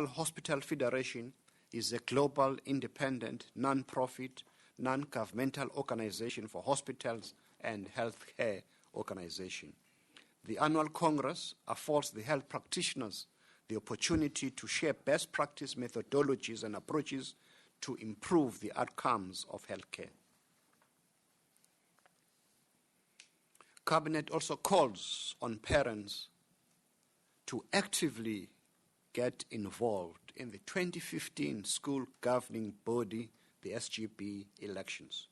Hospital Federation is a global, independent, non-profit, non-governmental organization for hospitals and healthcare organization. The annual Congress affords the health practitioners the opportunity to share best practice methodologies and approaches to improve the outcomes of healthcare. Cabinet also calls on parents to actively get involved in the 2015 school governing body, the SGB elections,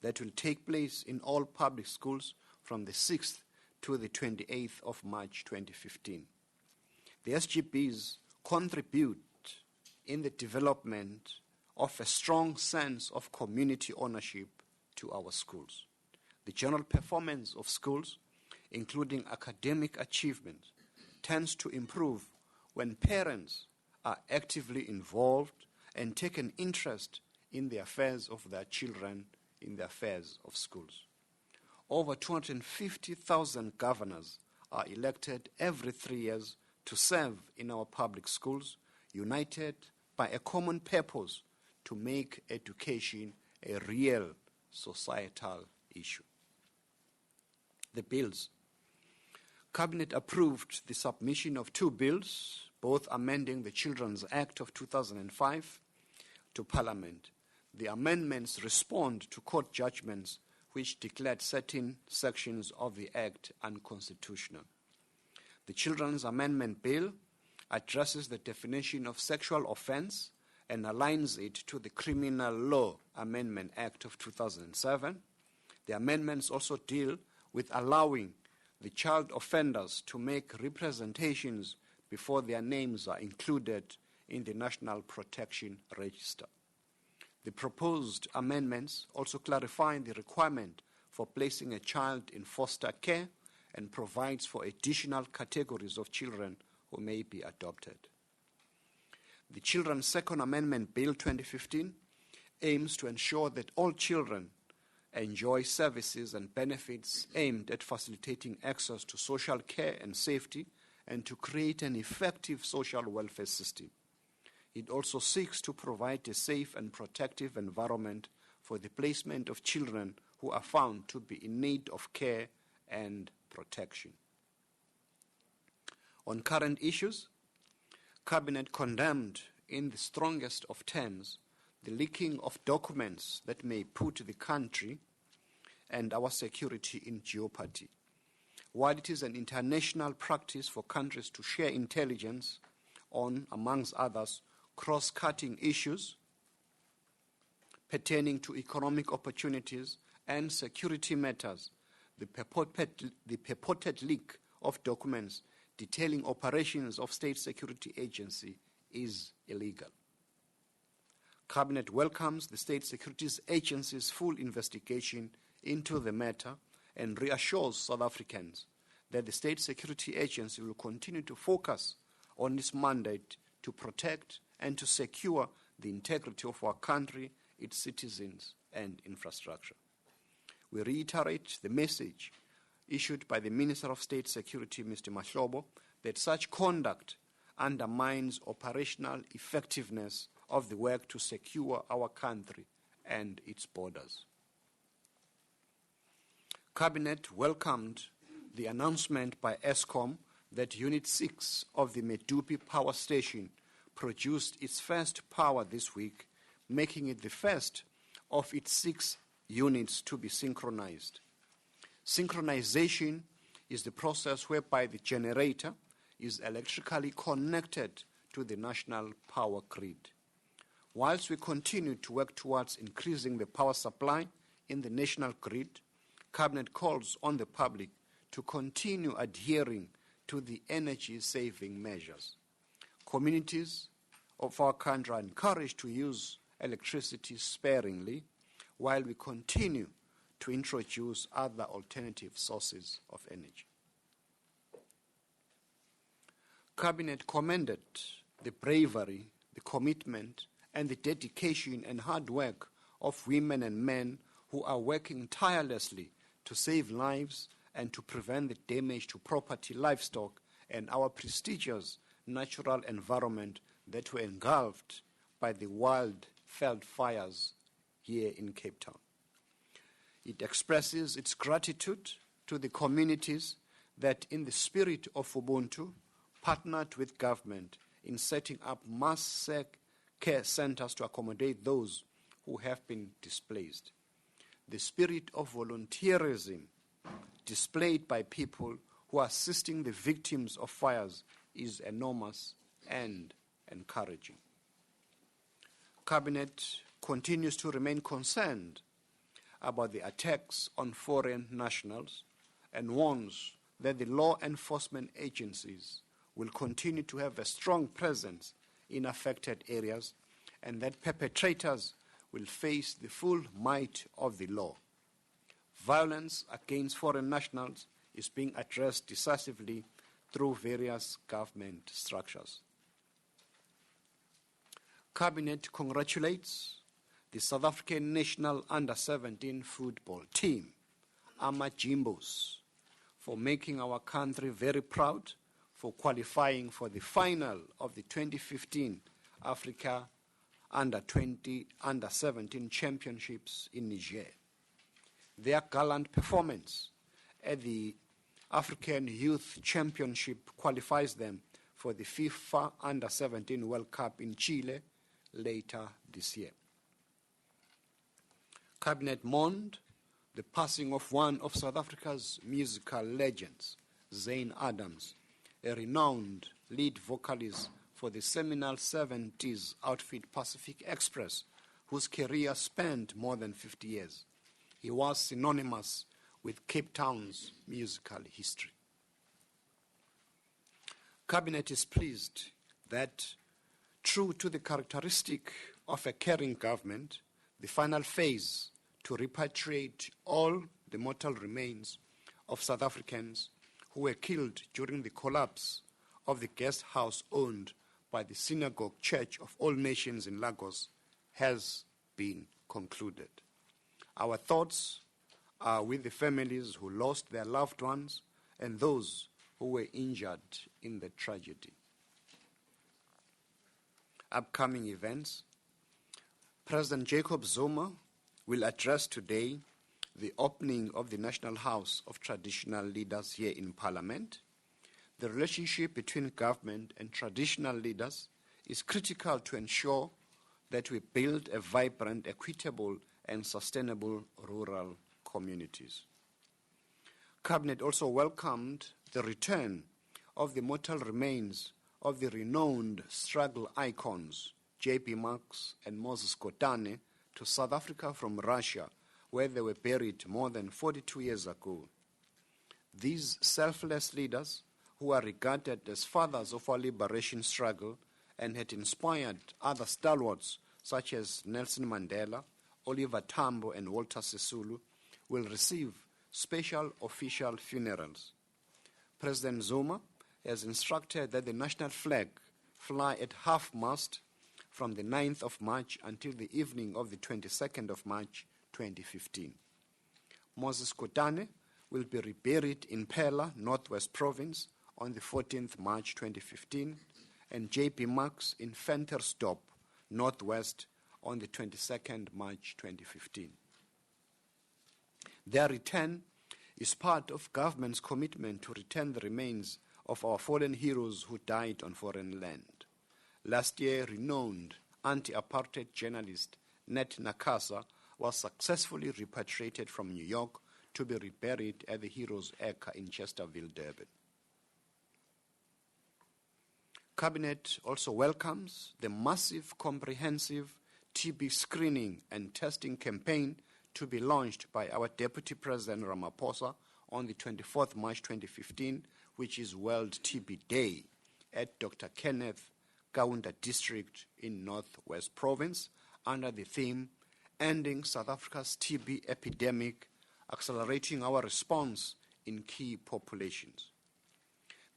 that will take place in all public schools from the 6th to the 28th of March 2015. The SGBs contribute in the development of a strong sense of community ownership to our schools. The general performance of schools, including academic achievements, tends to improve when parents are actively involved and take an interest in the affairs of their children, in the affairs of schools. Over 250,000 governors are elected every 3 years to serve in our public schools, united by a common purpose to make education a real societal issue. The bills. Cabinet approved the submission of 2 bills, both amending the Children's Act of 2005 to Parliament. The amendments respond to court judgments which declared certain sections of the Act unconstitutional. The Children's Amendment Bill addresses the definition of sexual offense and aligns it to the Criminal Law Amendment Act of 2007. The amendments also deal with allowing the child offenders to make representations before their names are included in the National Protection Register. The proposed amendments also clarify the requirement for placing a child in foster care and provides for additional categories of children who may be adopted. The Children's Second Amendment Bill 2015 aims to ensure that all children enjoy services and benefits aimed at facilitating access to social care and safety and to create an effective social welfare system. It also seeks to provide a safe and protective environment for the placement of children who are found to be in need of care and protection. On current issues, Cabinet condemned in the strongest of terms the leaking of documents that may put the country and our security in jeopardy. While it is an international practice for countries to share intelligence on, amongst others, cross-cutting issues pertaining to economic opportunities and security matters, the purported leak of documents detailing operations of state security agency is illegal. Cabinet welcomes the State Securities Agency's full investigation into the matter and reassures South Africans that the State Security Agency will continue to focus on its mandate to protect and to secure the integrity of our country, its citizens, and infrastructure. We reiterate the message issued by the Minister of State Security, Mr. Mahlobo, that such conduct undermines operational effectiveness of the work to secure our country and its borders. Cabinet welcomed the announcement by Eskom that Unit 6 of the Medupi Power Station produced its first power this week, making it the first of its 6 units to be synchronized. Synchronization is the process whereby the generator is electrically connected to the national power grid. Whilst we continue to work towards increasing the power supply in the national grid, Cabinet calls on the public to continue adhering to the energy-saving measures. Communities of our country are encouraged to use electricity sparingly while we continue to introduce other alternative sources of energy. Cabinet commended the bravery, the commitment, and the dedication and hard work of women and men who are working tirelessly to save lives and to prevent the damage to property, livestock, and our prestigious natural environment that were engulfed by the wildfire fires here in Cape Town. It expresses its gratitude to the communities that, in the spirit of Ubuntu, partnered with government in setting up mass care centers to accommodate those who have been displaced. The spirit of volunteerism displayed by people who are assisting the victims of fires is enormous and encouraging. Cabinet continues to remain concerned about the attacks on foreign nationals and warns that the law enforcement agencies will continue to have a strong presence in affected areas and that perpetrators will face the full might of the law. Violence against foreign nationals is being addressed decisively through various government structures. Cabinet congratulates the South African national under-17 football team, Amajimbos, for making our country very proud for qualifying for the final of the 2015 Africa Under-17 Championships in Niger. Their gallant performance at the African Youth Championship qualifies them for the FIFA Under-17 World Cup in Chile later this year. Cabinet mourned the passing of one of South Africa's musical legends, Zane Adams, a renowned lead vocalist for the seminal 70s outfit Pacific Express, whose career spanned more than 50 years. He was synonymous with Cape Town's musical history. Cabinet is pleased that, true to the characteristic of a caring government, the final phase to repatriate all the mortal remains of South Africans who were killed during the collapse of the guest house owned by the Synagogue Church of All Nations in Lagos has been concluded. Our thoughts are with the families who lost their loved ones and those who were injured in the tragedy. Upcoming events. President Jacob Zuma will address today the opening of the National House of Traditional Leaders here in Parliament. The relationship between government and traditional leaders is critical to ensure that we build a vibrant, equitable, and sustainable rural communities. Cabinet also welcomed the return of the mortal remains of the renowned struggle icons J.P. Marx and Moses Kotane to South Africa from Russia, where they were buried more than 42 years ago. These selfless leaders, who are regarded as fathers of our liberation struggle and had inspired other stalwarts such as Nelson Mandela, Oliver Tambo, and Walter Sisulu, will receive special official funerals. President Zuma has instructed that the national flag fly at half-mast from the 9th of March until the evening of the 22nd of March 2015. Moses Kotane will be reburied in Pella, Northwest Province, on the 14th March 2015, and J.P. Marx in Ventersdorp, Northwest, on the 22nd March 2015. Their return is part of government's commitment to return the remains of our fallen heroes who died on foreign land. Last year, renowned anti-apartheid journalist Nat Nakasa was successfully repatriated from New York to be reburied at the Heroes' Acre in Chesterville, Durban. Cabinet also welcomes the massive, comprehensive TB screening and testing campaign to be launched by our Deputy President Ramaphosa on the 24th March 2015, which is World TB Day, at Dr. Kenneth Kaunda District in Northwest Province, under the theme, Ending South Africa's TB Epidemic, Accelerating Our Response in Key Populations.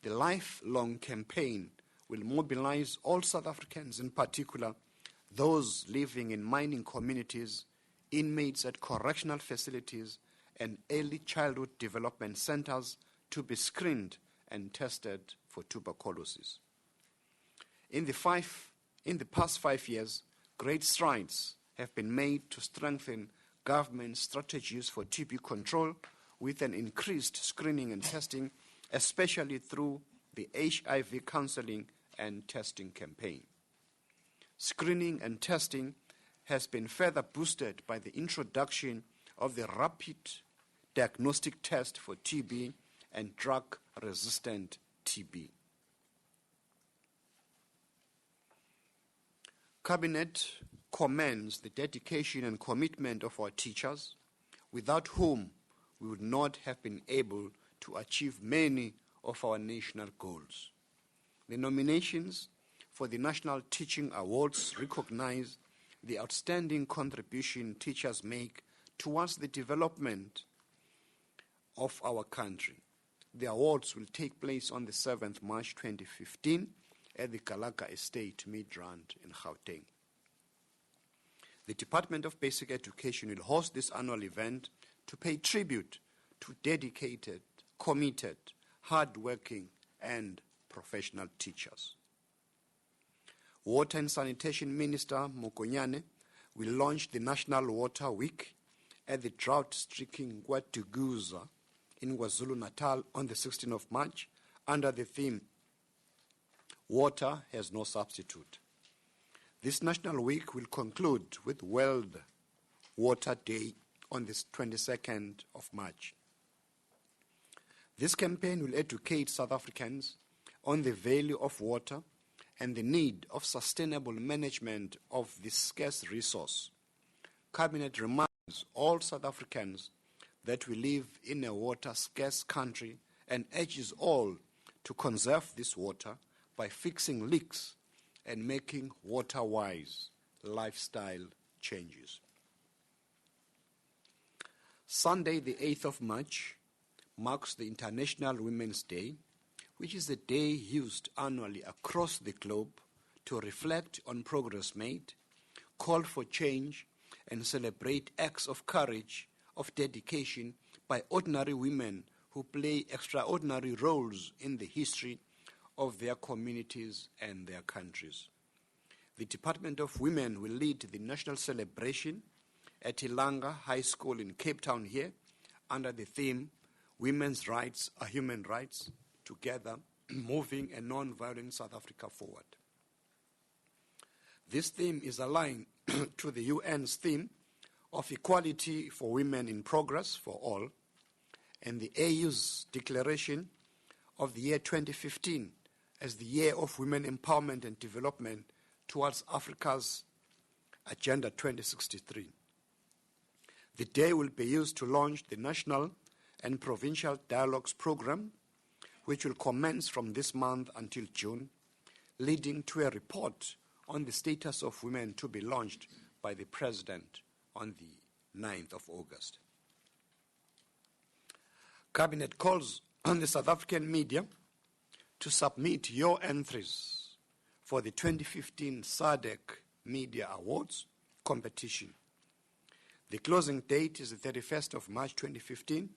The lifelong campaign will mobilize all South Africans, in particular those living in mining communities, inmates at correctional facilities, and early childhood development centers to be screened and tested for tuberculosis. In the 5 In the past 5 years, great strides have been made to strengthen government strategies for TB control with an increased screening and testing, especially through the HIV counseling and testing campaign. Screening and testing has been further boosted by the introduction of the rapid diagnostic test for TB and drug-resistant TB. Cabinet commends the dedication and commitment of our teachers, without whom we would not have been able to achieve many of our national goals. The nominations for the National Teaching Awards recognize the outstanding contribution teachers make towards the development of our country. The awards will take place on the 7th March 2015 at the Gallagher Estate, Midrand in Gauteng. The Department of Basic Education will host this annual event to pay tribute to dedicated, committed, hard-working, and professional teachers. Water and Sanitation Minister Mokonyane will launch the National Water Week at the drought-stricken Guatuguza in KwaZulu-Natal on the 16th of March under the theme, Water Has No Substitute. This National Week will conclude with World Water Day on the 22nd of March. This campaign will educate South Africans on the value of water and the need of sustainable management of this scarce resource. Cabinet reminds all South Africans that we live in a water-scarce country and urges all to conserve this water by fixing leaks and making water-wise lifestyle changes. Sunday, the 8th of March, marks the International Women's Day, which is a day used annually across the globe to reflect on progress made, call for change, and celebrate acts of courage, of dedication by ordinary women who play extraordinary roles in the history of their communities and their countries. The Department of Women will lead the national celebration at Ilanga High School in Cape Town here under the theme, Women's Rights are Human Rights, Together, Moving a Non-Violent South Africa Forward. This theme is aligned to the UN's theme of equality for women in progress for all, and the AU's declaration of the year 2015 as the year of women empowerment and development towards Africa's Agenda 2063. The day will be used to launch the National and Provincial Dialogues Program, which will commence from this month until June, leading to a report on the status of women to be launched by the President on the 9th of August. Cabinet calls on the South African media to submit your entries for the 2015 SADC Media Awards competition. The closing date is the 31st of March 2015,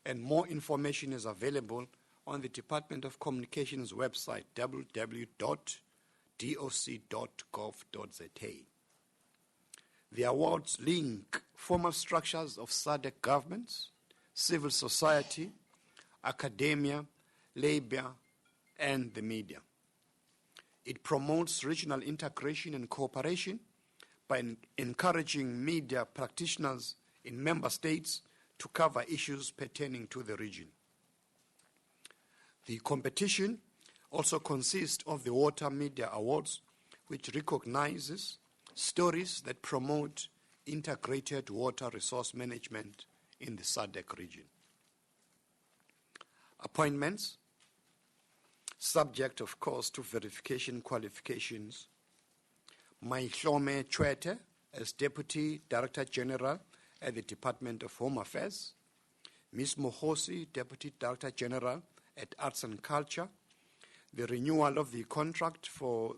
and more information is available on the Department of Communications website, www.doc.gov.za. The awards link formal structures of SADC governments, civil society, academia, labor, and the media. It promotes regional integration and cooperation by encouraging media practitioners in member states to cover issues pertaining to the region. The competition also consists of the Water Media Awards, which recognizes stories that promote integrated water resource management in the SADC region. Appointments, subject, of course, to verification qualifications. Maihlome Chwete as Deputy Director General at the Department of Home Affairs. Ms. Mohosi, Deputy Director General at Arts and Culture. The renewal of the contract for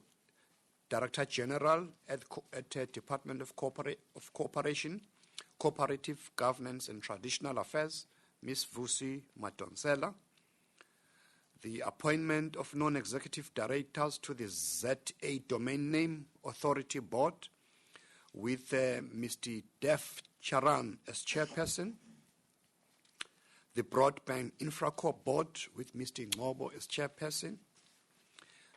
Director General at Department of Cooperation, Cooperative Governance and Traditional Affairs, Ms. Vusi Matonsela. the appointment of non-executive directors to the ZA Domain Name Authority Board with Mr. Def Charan as chairperson, the Broadband Infracorp Board with Mr. Ngobo as chairperson,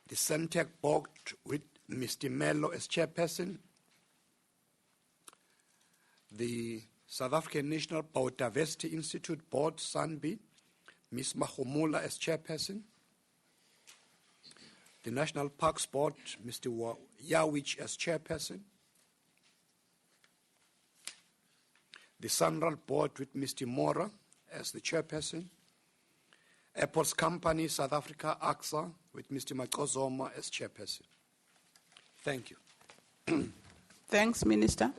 the Centec Board with Mr. Mello as chairperson, the South African National Biodiversity Institute Board, SANBI, Ms. Mahumula as chairperson, the National Parks Board, Mr. Yawich as chairperson, the Sanral Board with Mr. Mora as the chairperson, Airports Company South Africa, AXA, with Mr. Makozoma as chairperson. Thank you. Thanks, Minister.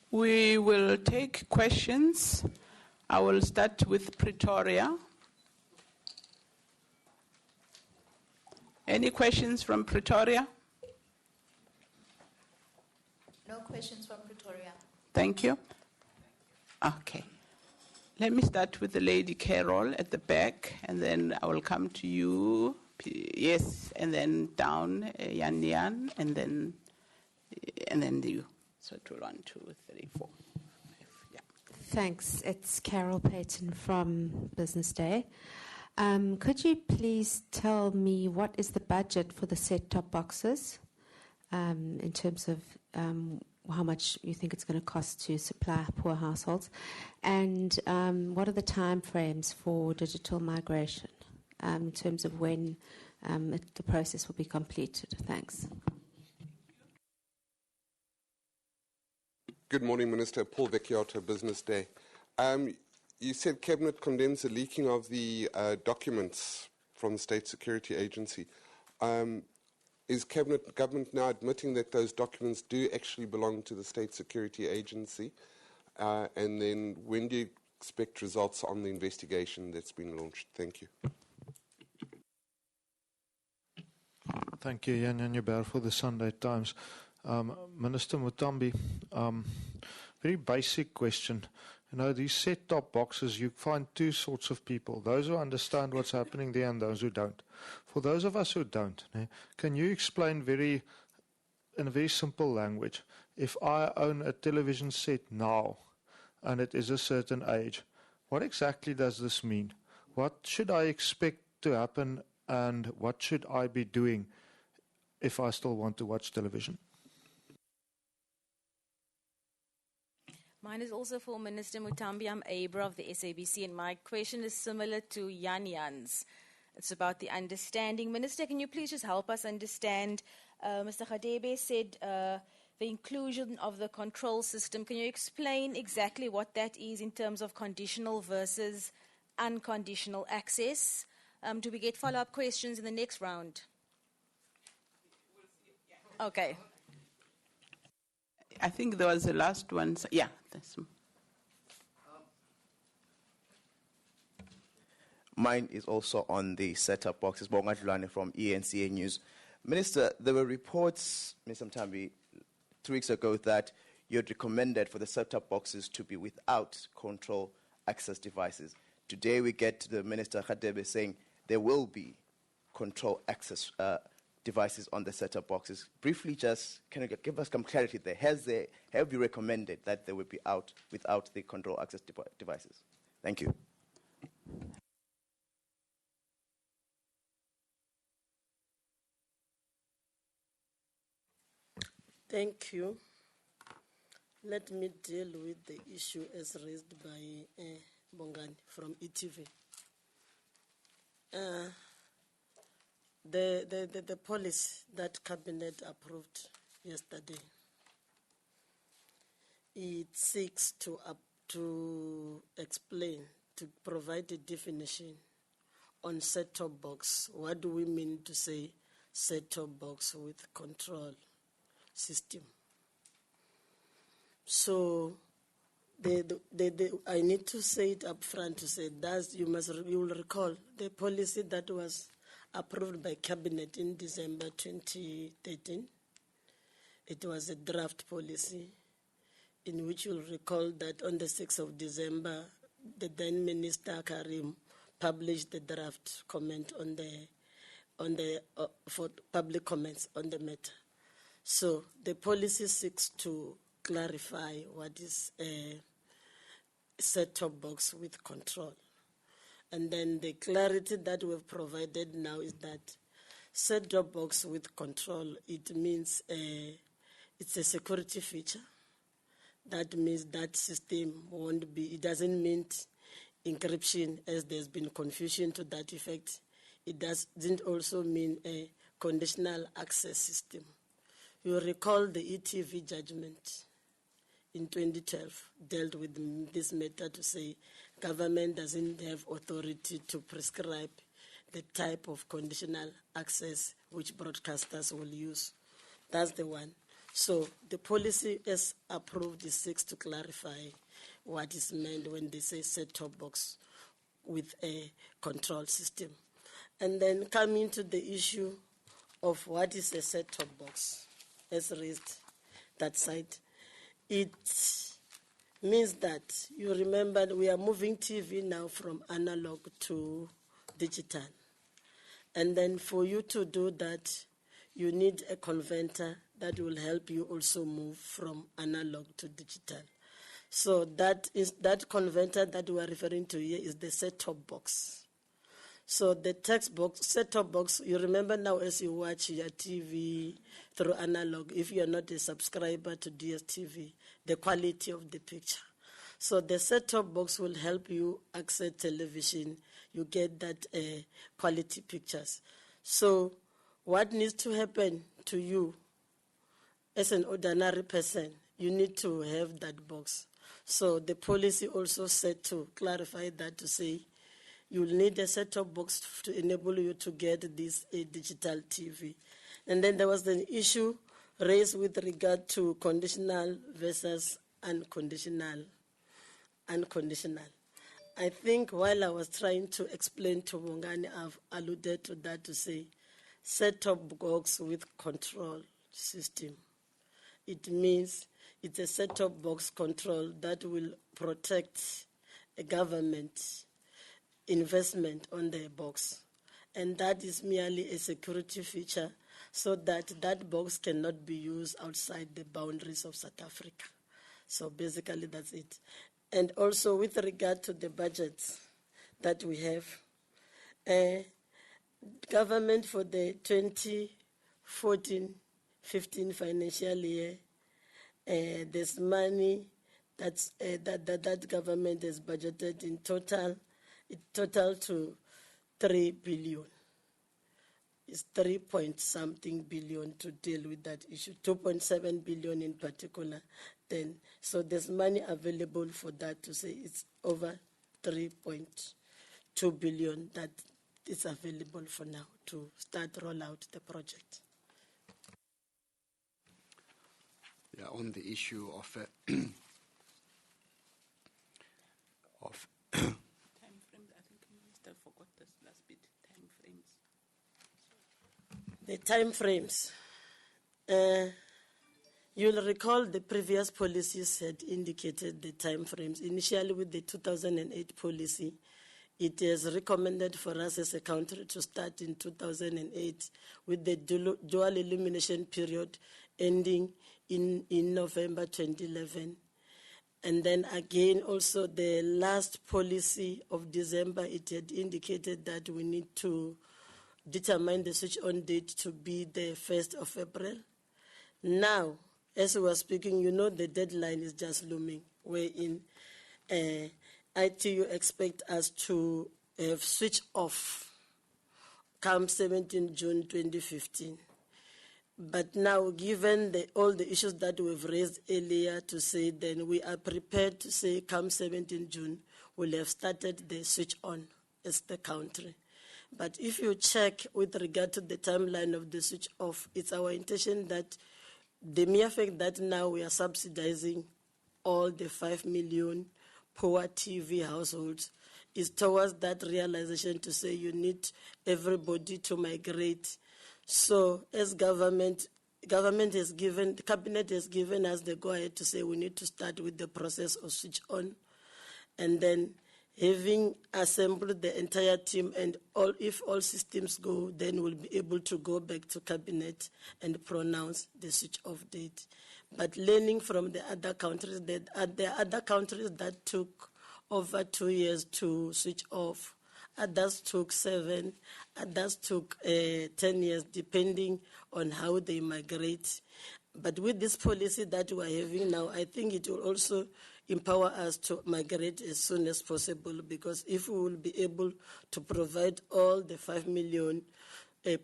We will take questions. I will start with Pretoria. Any questions from Pretoria? No questions from Pretoria. Thank you. Okay. Let me start with the lady Carol at the back, and then I will come to you. Yes, and then down, Yan, and then you. So 1, 2, 3, 4. Yeah. Thanks. It's Carol Payton from Business Day. Could you please tell me what is the budget for the set-top boxes in terms of how much you think it's going to cost to supply poor households? And what are the time frames for digital migration in terms of when the process will be completed? Thanks. Good morning, Minister. Paul Vecchiotto, Business Day. You said Cabinet condemns the leaking of the documents from the State Security Agency. Is government now admitting that those documents do actually belong to the State Security Agency? And then when do you expect results on the investigation that's been launched? Thank you. Thank you, Jan Janjeberg, for the Sunday Times. Minister Mutambi, very basic question. You know, these set-top boxes, you find two sorts of people, those who understand what's happening there and those who don't. For those of us who don't, can you explain in a very simple language, if I own a television set now and it is a certain age, what exactly does this mean? What should I expect to happen and what should I be doing if I still want to watch television? Mine is also for Minister Mutambi. I'm Abra of the SABC, and my question is similar to Yan's. It's about the understanding. Minister, can you please just help us understand? Mr. Khadebe said the inclusion of the control system. Can you explain exactly what that is in terms of conditional versus unconditional access? Do we get follow-up questions in the next round? Okay. I think there was the last one. So, yeah. Mine is also on the set-up boxes. Bongadlwane from ENCA News. Minister, there were reports, Mr. Mtambi, 2 weeks ago that you had recommended for the set-up boxes to be without control access devices. Today we get the Minister Khadebe saying there will be control access devices on the set-top boxes. Briefly, just can you give us some clarity there? Have you recommended that they will be out without the control access devices? Thank you. Thank you. Let me deal with the issue as raised by Bongani from ETV. The policy that Cabinet approved yesterday, it seeks to explain, to provide a definition on set-top box. What do we mean to say set-top box with control system? So I need to say it up front to say that you will recall the policy that was approved by Cabinet in December 2013. It was a draft policy in which you'll recall that on the 6th of December, the then Minister Karim publish the draft comment on the for public comments on the matter. So the policy seeks to clarify what is a set-top box with control. And then the clarity that we've provided now is that set-top box with control, it means it's a security feature. That means that system won't be, it doesn't mean encryption, as there's been confusion to that effect. It doesn't also mean a conditional access system. You recall the ETV judgment in 2012 dealt with this matter to say government doesn't have authority to prescribe the type of conditional access which broadcasters will use. That's the one. So the policy as approved is seeks to clarify what is meant when they say set-top box with a control system. And then coming to the issue of what is a set-top box, as raised that side, it means that, you remember, we are moving TV now from analog to digital. And then for you to do that, you need a converter that will help you also move from analog to digital. So that converter that we are referring to here is the set-top box. So the text box, set-top box, you remember now as you watch your TV through analog, if you are not a subscriber to DSTV, the quality of the picture. So the set-top box will help you access television. You get that quality pictures. So what needs to happen to you as an ordinary person, you need to have that box. So the policy also said to clarify that, to say you'll need a set-top box to enable you to get this digital TV. And then there was an issue raised with regard to conditional versus unconditional. I think while I was trying to explain to Bongani, I've alluded to that to say set-top box with control system. It means it's a set-top box control that will protect a government investment on the box. And that is merely a security feature so that that box cannot be used outside the boundaries of South Africa. So basically that's it. And also with regard to the budgets that we have, government for the 2014-15 financial year, there's money that government has budgeted in total. It total to 3 billion. It's 3-point-something billion to deal with that issue, 2.7 billion in particular. Then, so there's money available for that, to say it's over 3.2 billion that is available for now to start roll out the project. Yeah, on the issue of of Time frames, I think Minister forgot this last bit, time frames. The time frames. You'll recall the previous policies had indicated the time frames. Initially with the 2008 policy, it is recommended for us as a country to start in 2008 with the dual illumination period ending in November 2011. And then again, also the last policy of December, it had indicated that we need to determine the switch-on date to be the 1st of April. Now, as we were speaking, you know the deadline is just looming, wherein ITU expect us to have switch off come 17 June 2015. But now, given all the issues that we've raised earlier, to say then we are prepared to say come 17 June, we'll have started the switch on as the country. But if you check with regard to the timeline of the switch off, it's our intention that the mere fact that now we are subsidizing all the 5 million poor TV households is towards that realization to say you need everybody to migrate. So as government has given, the cabinet has given us the go-ahead to say we need to start with the process of switch on. And then Having assembled the entire team and if all systems go, then we'll be able to go back to cabinet and pronounce the switch off date. But learning from the other countries, there are other countries that took over 2 years to switch off. Others took 7, others took 10 years, depending on how they migrate. But with this policy that we are having now, I think it will also empower us to migrate as soon as possible, because if we will be able to provide all the 5 million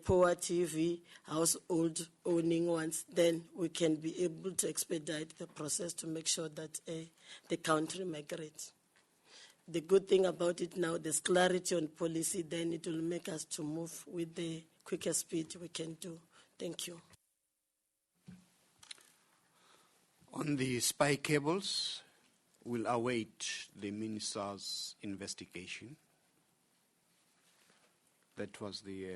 poor TV household owning ones, then we can be able to expedite the process to make sure that the country migrates. The good thing about it now, there's clarity on policy, then it will make us to move with the quickest speed we can do. Thank you. On the spy cables, we'll await the minister's investigation. That was the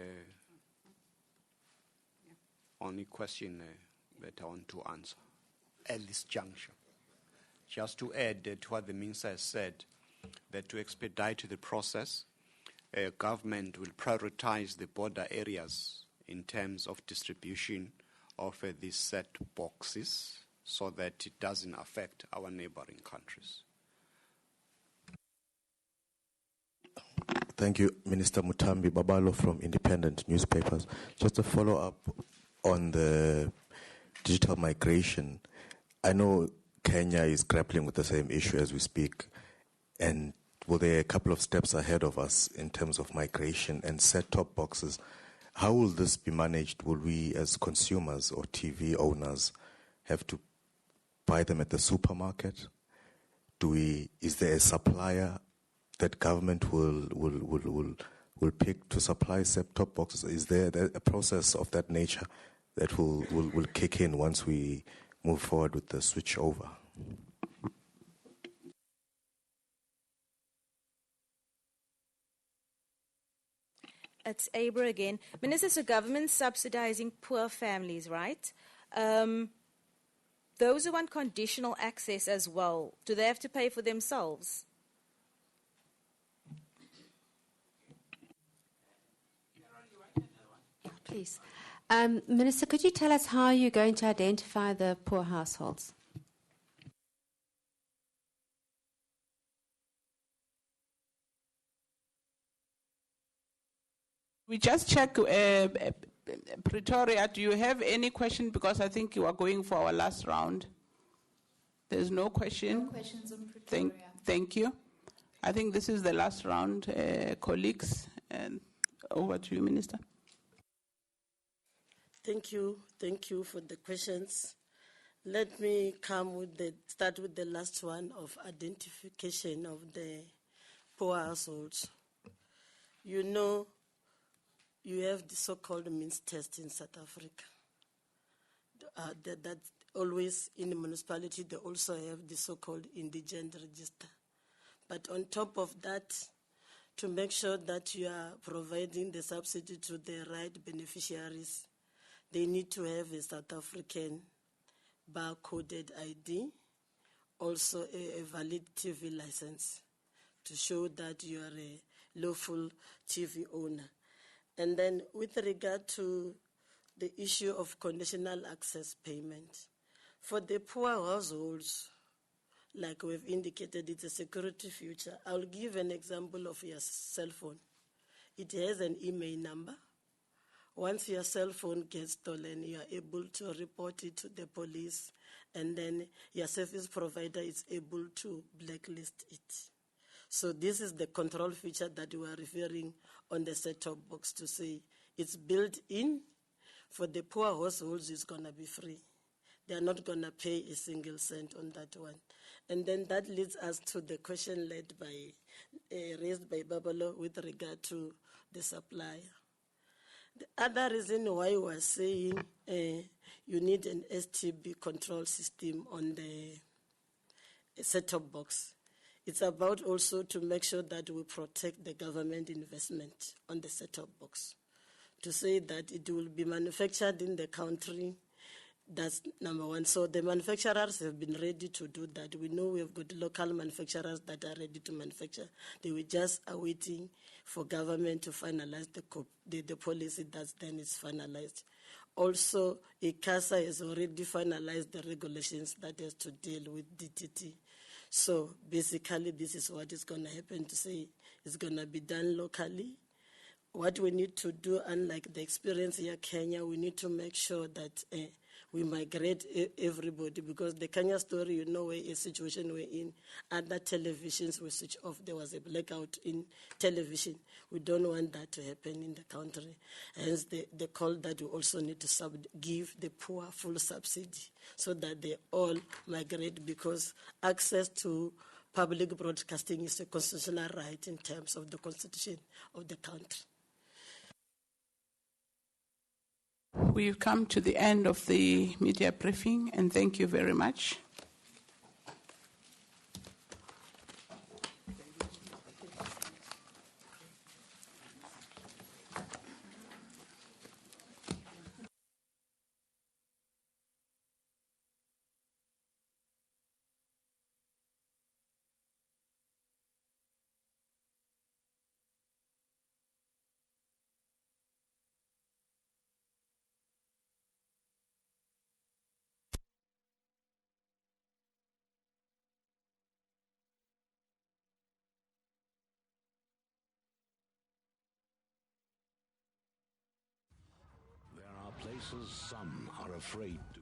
only question that I want to answer at this juncture. Just to add to what the minister has said, that to expedite the process, government will prioritize the border areas in terms of distribution of these set boxes, so that it doesn't affect our neighboring countries. Thank you, Minister Mutambi. Babalo from Independent Newspapers. Just a follow-up on the digital migration. I know Kenya is grappling with the same issue as we speak, and well, they're a couple of steps ahead of us in terms of migration and set-top boxes. How will this be managed? Will we, as consumers or TV owners, have to buy them at the supermarket? Is there a supplier that government will pick to supply set-top boxes? Is there a process of that nature that will kick in once we move forward with the switch over? It's Abra again. Minister, so government subsidizing poor families, right? Those who want conditional access as well, do they have to pay for themselves? Please. Minister, could you tell us how you're going to identify the poor households? We just check Pretoria. Do you have any question? Because I think you are going for our last round. There's no question. No questions on Pretoria. Thank you. I think this is the last round, colleagues. And over to you, Minister. Thank you for the questions. Let me start with the last one of identification of the poor households. You know, you have the so-called means test in South Africa. That always in the municipality, they also have the so-called indigent register. But on top of that, to make sure that you are providing the subsidy to the right beneficiaries, they need to have a South African bar-coded ID, also a valid TV license to show that you are a lawful TV owner. And then with regard to the issue of conditional access payment, for the poor households, like we've indicated, it's a security feature. I'll give an example of your cell phone. It has an email number. Once your cell phone gets stolen, you are able to report it to the police, and then your service provider is able to blacklist it. So this is the control feature that we are referring on the set-top box to say it's built in. For the poor households, it's going to be free. They are not going to pay a single cent on that one. And then that leads us to the question raised by Babalo with regard to the supplier. The other reason why we are saying you need an STB control system on the set-top box, it's about also to make sure that we protect the government investment on the set-top box, to say that it will be manufactured in the country, That's number one. So the manufacturers have been ready to do that. We know we have got local manufacturers that are ready to manufacture. They were just awaiting for government to finalize the policy that then is finalized. Also, ICASA has already finalized the regulations that has to deal with DTT. So basically, this is what is going to happen to say it's going to be done locally. What we need to do, unlike the experience here in Kenya, we need to make sure that we migrate everybody, because the Kenya story, you know, a situation we're in, other televisions were switched off. There was a blackout in television. We don't want that to happen in the country. Hence the call that we also need to give the poor full subsidy so that they all migrate, because access to public broadcasting is a constitutional right in terms of the constitution of the country. We've come to the end of the media briefing, and thank you very much. Places some are afraid to.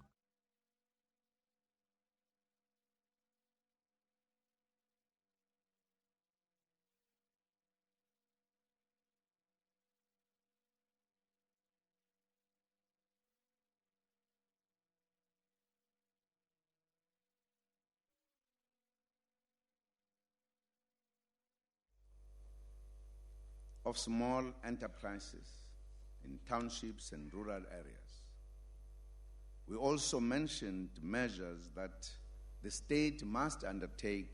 Of small enterprises in townships and rural areas. We also mentioned measures that the state must undertake